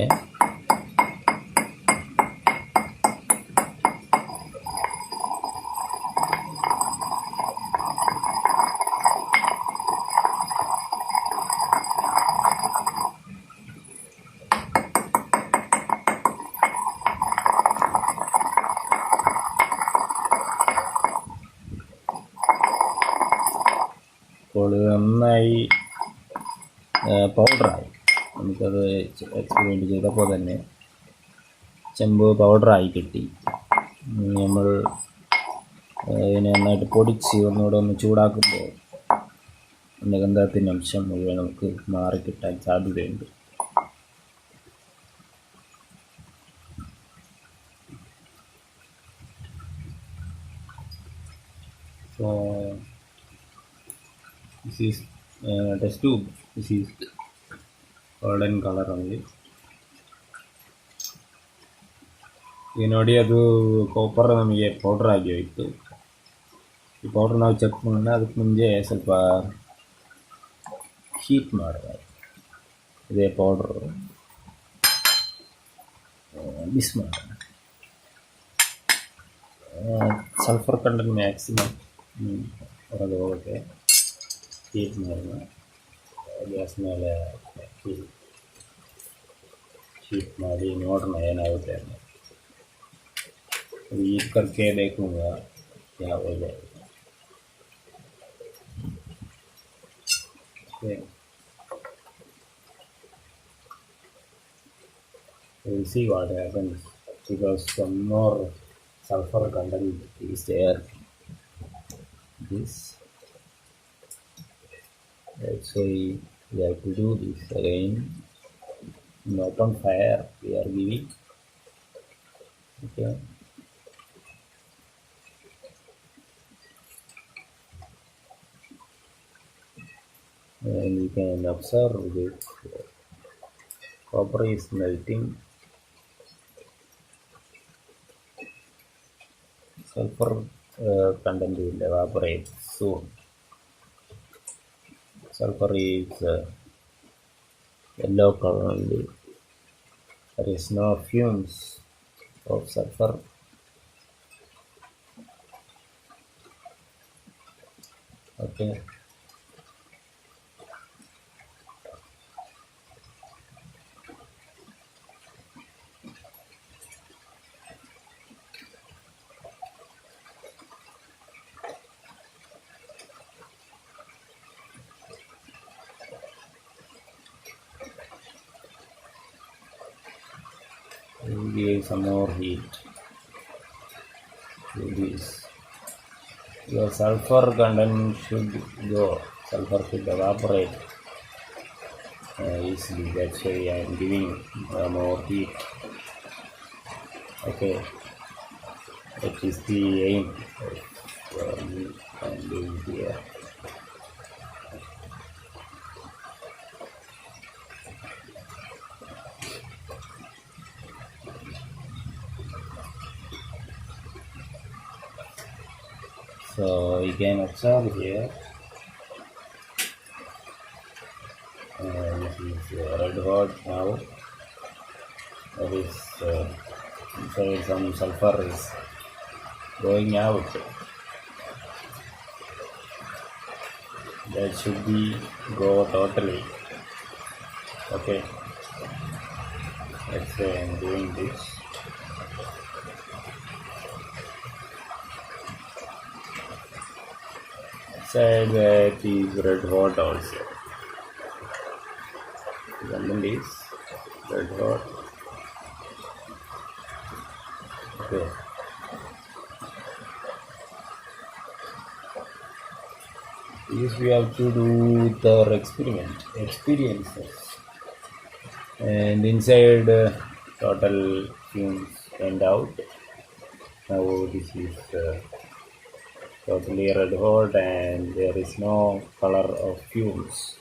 അപ്പോൾ നന്നായി പൗഡറായി, നമുക്കത് എക്സ്പെരിമെൻ്റ് ചെയ്തപ്പോൾ തന്നെ ചെമ്പ് പൗഡറായി കിട്ടി. നമ്മൾ ഇതിനെ നന്നായിട്ട് പൊടിച്ച് ഒന്നുകൂടെ ഒന്ന് ചൂടാക്കുമ്പോൾ അതിൻ്റെ ഗന്ധത്തിൻ്റെ അംശം മുഴുവൻ നമുക്ക് മാറിക്കിട്ടാൻ സാധ്യതയുണ്ട്. So this is test tube. This is golden color only. ಈಗ ನೋಡಿ ಅದು ಕಾಪರ್ ನಮಗೆ ಪೌಡ್ರ್ ಆಗಿ ಹೋಯಿತು. ಈ ಪೌಡ್ರ್ ನಾವು ಚೆಕ್ ಮಾಡೋಣ, ಅದಕ್ಕೆ ಮುಂಚೆ ಸ್ವಲ್ಪ ಹೀಟ್ ಮಾಡಬೇಕು. ಇದೇ ಪೌಡ್ರು ಮಿಕ್ಸ್ ಮಾಡೋಣ. ಸಲ್ಫರ್ ಕಂಟೆಂಟ್ ಮ್ಯಾಕ್ಸಿಮಮ್ ಹೊರಗೆ ಹೋಗೋಕ್ಕೆ ಹೀಟ್ ಮಾಡೋಣ. ಗ್ಯಾಸ್ ಮೇಲೆ ಹೀಟ್ ಮಾಡಿ ನೋಡೋಣ ಏನಾಗುತ್ತೆ ಅಂತ. ಹೀಟ್ करके देखूँगा क्या हो जाएगा. Okay. We'll see what happens because some more sulfur content is there. This, that's why we have to do this again. In open fire we are giving. Okay. And we can observe this copper is melting. Sulfur content will evaporate soon. Sulfur is yellow color only. There is no fumes of sulfur. Okay. We'll give some more heat to this. Your sulfur content should go. Sulfur should evaporate easily. That's why I am giving more heat. Okay, that is the aim of I am doing here. So you can observe here. This is red hot now. That is inside some sulfur is going out. That should be go totally. Okay. Let's say I'm doing this. Side that is red hot also. Lemon is red hot. Okay. This we have to do with our experiences. And inside total fumes went out. Now this is totally red hot and there is no color of fumes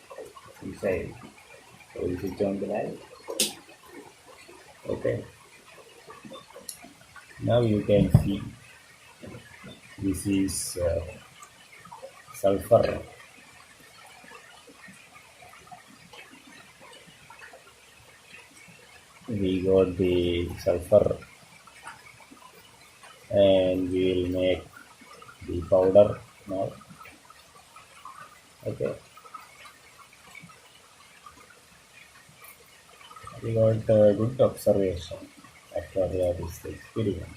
inside. So we switch on the light. Okay. Now you can see this is sulfur. We got the sulfur and we will make the powder now. Okay. We got good observation after this experiment.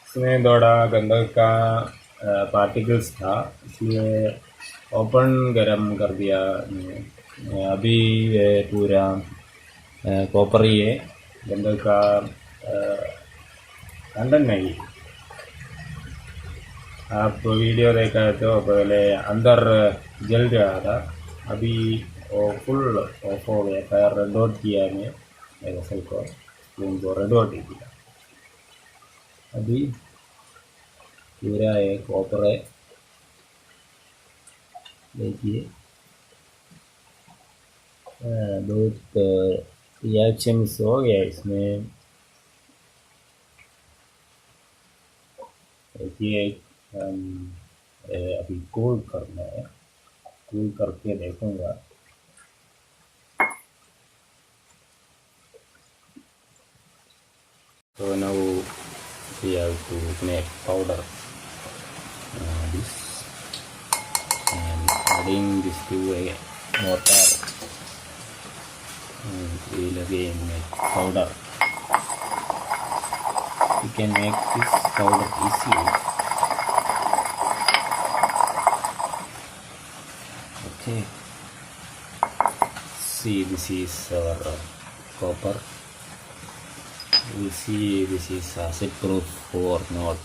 इसमें थोड़ा गंधक का particles था इसलिए open गरम कर दिया अभी पूरा कॉपर ही है गंधक का कंटेंट नहीं आप वीडियो देखा तो पहले अंदर जल रहा था अभी वो फुल ऑफ हो गया था रेड डॉट किया मैं मेरे सेल को स्पून को रेड डॉट ही किया अभी पूरा एक कॉपर है देखिए बहुत रिएक्शंस हो गया इसमें देखिए अभी कूल करना है कूल करके देखूंगा so now we have to make powder this and adding this to a mortar and we will again make powder. You can make this powder easily. Okay. See, this is our copper. We'll see this is acid proof or not.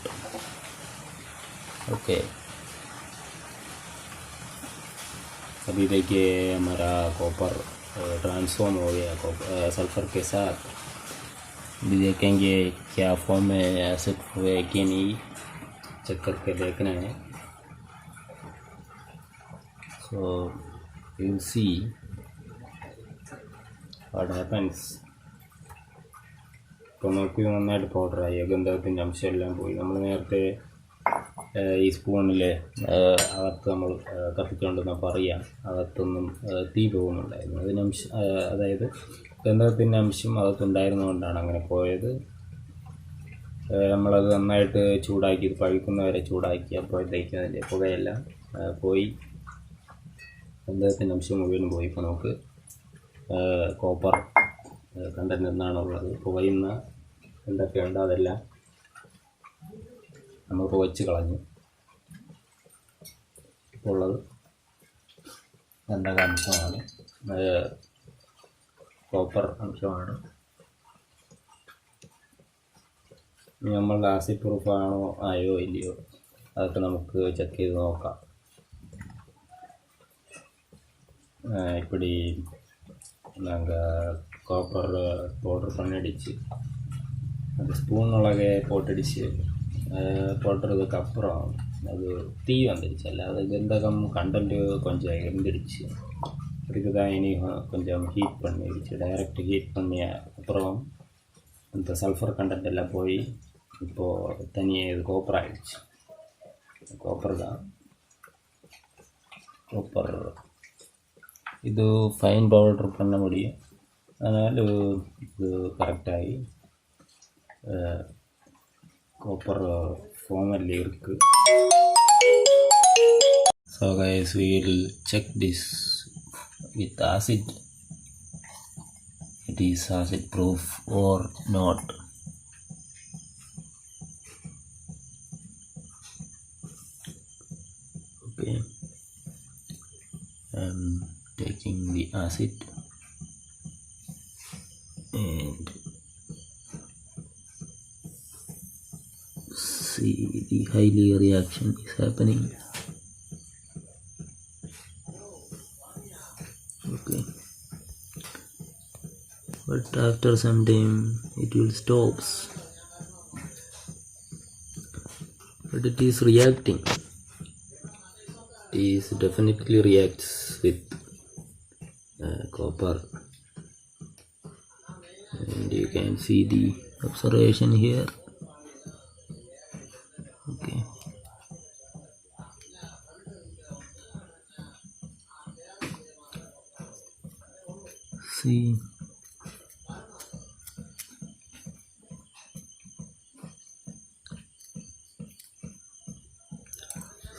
Okay. अभी देखिए हमारा copper transform हो गया sulphur के साथ. अभी देखेंगे क्या फॉर्म में एसिड हुए कि नहीं, चेक करके देखना है. So you'll see what happens. ഇപ്പോൾ നോക്കി നന്നായിട്ട് പൗഡറായി, ഗന്ധകത്തിൻ്റെ അംശമെല്ലാം പോയി. നമ്മൾ നേരത്തെ ഈ സ്പൂണിൽ അകത്ത് നമ്മൾ കത്തിച്ചുകൊണ്ടെന്ന് പറയാം, അകത്തൊന്നും തീ പോകുന്നുണ്ടായിരുന്നു. അതായത് ഗന്ധകത്തിൻ്റെ അംശം അകത്തുണ്ടായിരുന്നുകൊണ്ടാണ് അങ്ങനെ പോയത്. നമ്മളത് നന്നായിട്ട് ചൂടാക്കി, ഇത് പഴുക്കുന്നവരെ ചൂടാക്കി, അപ്പോഴത്തേക്കും അതിൻ്റെ പുകയെല്ലാം പോയി, ഗന്ധകത്തിൻ്റെ അംശം മുഴുവനും പോയി. ഇപ്പോൾ നമുക്ക് കോപ്പർ കണ്ടന്റ് എന്നാണുള്ളത്. പുകയുന്ന എന്തൊക്കെയുണ്ട് അതെല്ലാം നമ്മൾ പുകച്ച് കളഞ്ഞു. ഇപ്പോൾ ഉള്ളത് ഗന്ധക അംശമാണ്, കോപ്പർ അംശമാണ്. നമ്മൾ ആസിഡ് പ്രൂഫ് ആണോ ആയോ ഇല്ലയോ അതൊക്കെ നമുക്ക് ചെക്ക് ചെയ്ത് നോക്കാം. இப்படி நாங்கள் காப்பர் பவுடர் பண்ணிடுச்சு, அந்த ஸ்பூன் ஒಳಗೆ போட்டுடுச்சு. போட்டுறதுக்கு அப்புறம் அது தீ வந்துடுச்சு, அது கந்தகம் கண்டென்ட்டு கொஞ்சம் இருந்துடுச்சு. அதுக்கு தான் இனி கொஞ்சம் ஹீட் பண்ணிடுச்சு. டைரெக்ட் ஹீட் பண்ணி அப்புறம் அந்த சல்ஃபர் கண்டென்ட் எல்லாம் போய் இப்போது தனியாக இது கோப்பர் ஆகிடுச்சு. கோப்பர் தான், கோப்பர் இது ஃபைன் பவுடர் பண்ண முடியும். அதனால் இது கரெக்டாகி காப்பர் ஃபார்மில் இருக்குது. So guys, we will check this with acid. It is acid proof or not. Okay, taking the acid and see the highly reaction is happening. Okay, but after some time it will stop, but it is reacting. It is definitely reacts with copper, and you can see the observation here. Okay, see,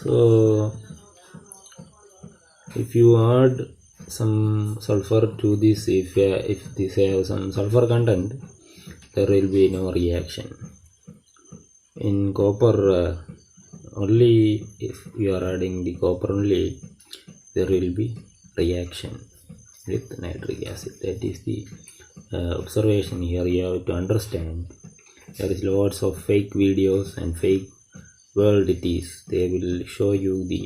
so if you add some sulfur to this, if this have some sulfur content, there will be no reaction. In copper only, if you are adding the copper only, there will be reaction with nitric acid. That is the observation here. You have to understand there is lots of fake videos and fake world. It is, they will show you the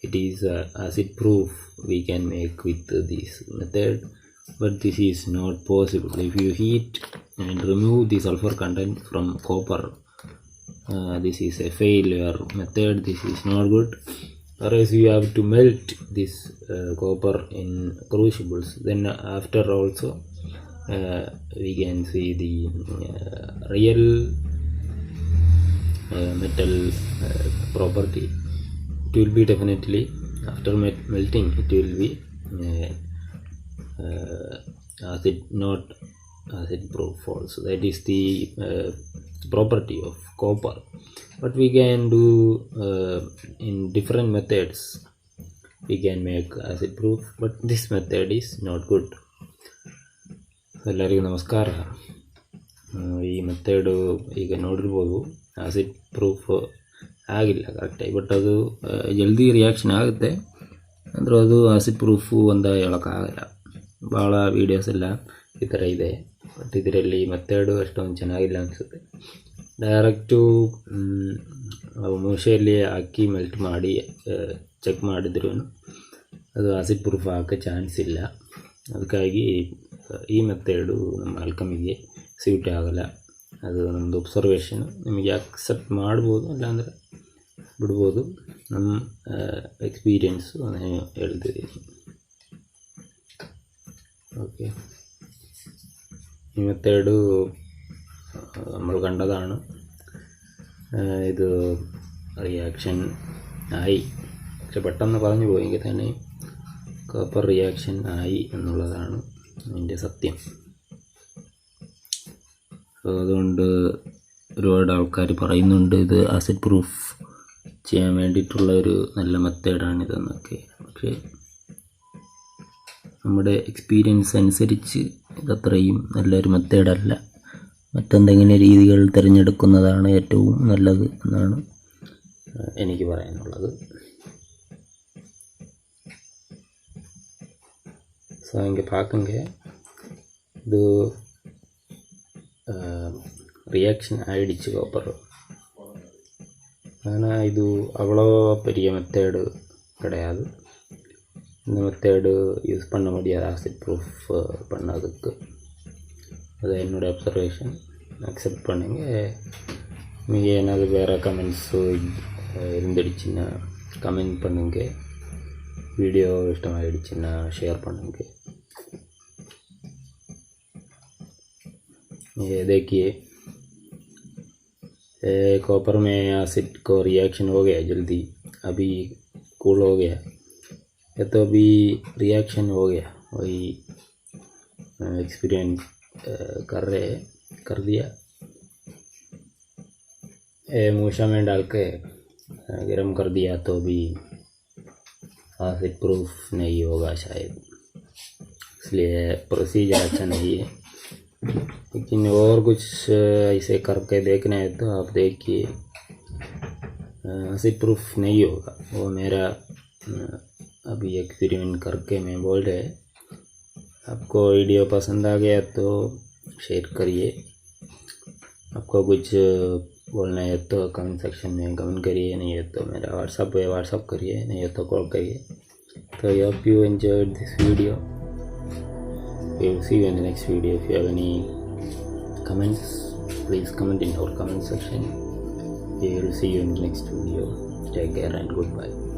it is acid proof we can make with this method, but this is not possible. If you heat and remove the sulfur content from copper, this is a failure method. This is not good. Whereas you have to melt this copper in crucibles, then after also we can see the real metal property. It will be definitely after melting, it will be acid, not acid proof also. That is the property of copper. But we can do in different methods. We can make acid proof, but this method is not good. ಎಲ್ಲರಿಗೂ ನಮಸ್ಕಾರ. ಈ method ಈಗ ನೋಡಿರ್ಬೋದು, acid proof ಆಗಿಲ್ಲ ಕರೆಕ್ಟಾಗಿ, but ಅದು ಜಲ್ದಿ reaction ಆಗುತ್ತೆ. ಅಂದರೆ ಅದು ಆಸಿಡ್ ಪ್ರೂಫು ಅಂತ ಹೇಳೋಕ್ಕಾಗಲ್ಲ. ಭಾಳ ವೀಡಿಯೋಸ್ ಎಲ್ಲ ಈ ಥರ ಇದೆ, ಬಟ್ ಇದರಲ್ಲಿ ಮೆಥಡು ಅಷ್ಟೊಂದು ಚೆನ್ನಾಗಿಲ್ಲ ಅನಿಸುತ್ತೆ. ಡೈರೆಕ್ಟು ಮೂಸೆಯಲ್ಲಿ ಹಾಕಿ ಮೆಲ್ಟ್ ಮಾಡಿ ಚೆಕ್ ಮಾಡಿದ್ರೂ ಅದು ಆಸಿಡ್ ಪ್ರೂಫ್ ಹಾಕೋ ಚಾನ್ಸ್ ಇಲ್ಲ. ಅದಕ್ಕಾಗಿ ಈ ಮೆಥಡು ನಮ್ಮ ಆಲ್ಕಮಿಗೆ ಸೂಟ್ ಆಗೋಲ್ಲ. ಅದು ನಮ್ಮದು ಒಬ್ಸರ್ವೇಷನ್. ನಿಮಗೆ ಅಕ್ಸೆಪ್ಟ್ ಮಾಡ್ಬೋದು, ಇಲ್ಲಾಂದರೆ ಬಿಡ್ಬೋದು. ನಮ್ಮ എക്സ്പീരിയൻസ് ನಾನು ಹೇಳ್ತಿದ್ದೀನಿ. ഓക്കെ, ഈ മെത്തേഡ് നമ്മൾ കണ്ടതാണ്. ഇത് റിയാക്ഷൻ ആയി, പക്ഷെ പെട്ടെന്ന് പറഞ്ഞു പോയെങ്കിൽ തന്നെ കോപ്പർ റിയാക്ഷൻ ആയി എന്നുള്ളതാണ് അതിൻ്റെ സത്യം. അതുകൊണ്ട് ഒരുപാട് ആൾക്കാർ പറയുന്നുണ്ട് ഇത് ആസിഡ് പ്രൂഫ് ചെയ്യാൻ വേണ്ടിയിട്ടുള്ള ഒരു നല്ല മെത്തേഡാണിതെന്നൊക്കെ. പക്ഷേ നമ്മുടെ എക്സ്പീരിയൻസ് അനുസരിച്ച് ഇതത്രയും നല്ലൊരു മെത്തേഡല്ല. മറ്റെന്തെങ്കിലും രീതികൾ തിരഞ്ഞെടുക്കുന്നതാണ് ഏറ്റവും നല്ലത് എന്നാണ് എനിക്ക് പറയാനുള്ളത്. ಸೊ ಹಿಂಗೆ ಪಾಕಂಗೆ ಇದು ரியாக்ஷன் ஆகிடுச்சு காப்பர். ஆனால் இது அவ்வளோ பெரிய மெத்தேடு கிடையாது. இந்த மெத்தேடு யூஸ் பண்ண முடியாது ஆசிட் ப்ரூஃப் பண்ணதுக்கு. அது என்னுடைய அப்சர்வேஷன். அக்செப்ட் பண்ணுங்க. நீங்கள் ஏதாவது வேறு கமெண்ட்ஸு இருந்துடுச்சுன்னா கமெண்ட் பண்ணுங்க. வீடிयो இஷ்டமாகிடுச்சுன்னா ஷேர் பண்ணுங்க. ये देखिए, कॉपर में एसिड को रिएक्शन हो गया जल्दी, अभी कूल हो गया. ये तो अभी रिएक्शन हो गया, वही एक्सपीरियंस कर दिया. मूसा में डाल के गर्म कर दिया तो भी आसिड प्रूफ नहीं होगा शायद, इसलिए प्रोसीजर अच्छा नहीं है. लेकिन और कुछ ऐसे करके देखना है तो आप देखिए, आसिड प्रूफ नहीं होगा. वो मेरा अभी एक्सपेरिमेंट करके मैं बोल रहे. आपको वीडियो पसंद आ गया तो शेयर करिए. आपको कुछ बोलना है तो कमेंट सेक्शन में कमेंट करिए, नहीं है तो मेरा व्हाट्सअप करिए, नहीं है तो कॉल करिए. तो I hope you enjoyed this video. We will see you in the next video. If you have any comments, please comment in our comment section. We will see you in the next video. Take care and goodbye.